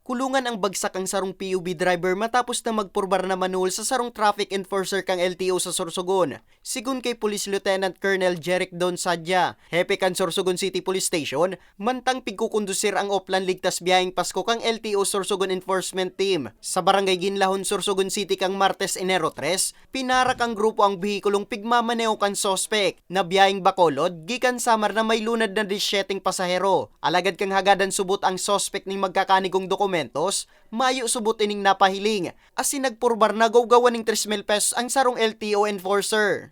Kulungan ang bagsak ang sarong PUB driver matapos na magpurbar na manuhol sa sarong traffic enforcer kang LTO sa Sorsogon. Sigun kay Police Lieutenant Colonel Jeric Don Sadya, hepe kan Sorsogon City Police Station, mantang pigkukondusir ang Oplan Ligtas Biyaheng Pasko kang LTO Sorsogon Enforcement Team. Sa Barangay Ginlahon, Sorsogon City kang Martes Enero 3, pinarak ang grupo ang bihikulong pigmamaneo kan sospek na biyaheng Bacolod, gikan Samar na may lunad na 17 pasahero. Alagad kang hagadan subot ang sospek ning magkakanigong dokumentos, mayo subot ining napahiling, asin nagpurbar na gawgawan ning 3,000 pesos ang sarong LTO enforcer.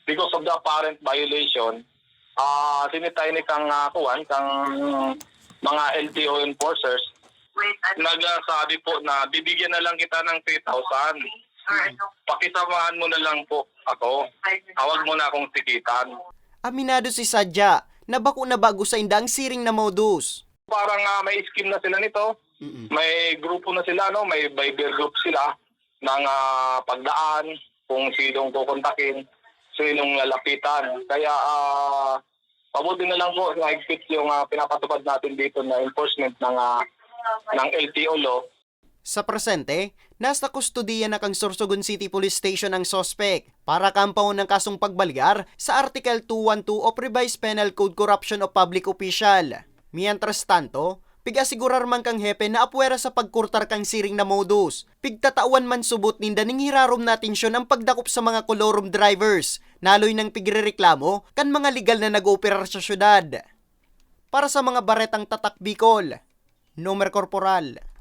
Because of the apparent violation, sinitay ni kang kang mga LTO enforcers, nagsabi po na bibigyan na lang kita ng 3,000. Pakisamahan mo na lang po ako. Huwag mo na akong tikitan. Aminado si Sadya na bako na bago sa indang siring na modus. Parang may scheme na sila nito. May grupo na sila, no? May Viber group sila ng pagdaan, kung sinong kukontakin, sinong lalapitan. Kaya pabuti na lang po na-higpit yung pinapatupad natin dito na enforcement ng LTO law. Sa presente, nasa kustudiya na kang Sorsogon City Police Station ang sospek para kampaw ng kasong pagbalgar sa Article 212 of Revised Penal Code Corruption of Public Official. Mientras tanto, pigasigurar man kang hepe na apwera sa pagkurtar kang siring na modus. Pigtatawan man subot ninda ning hirarom na atensyon ang pagdakop sa mga kolorum drivers, naloy ng pigrereklamo kan mga legal na nag-ooperar sa syudad. Para sa mga baretang tatak Bicol, Nomer Corporal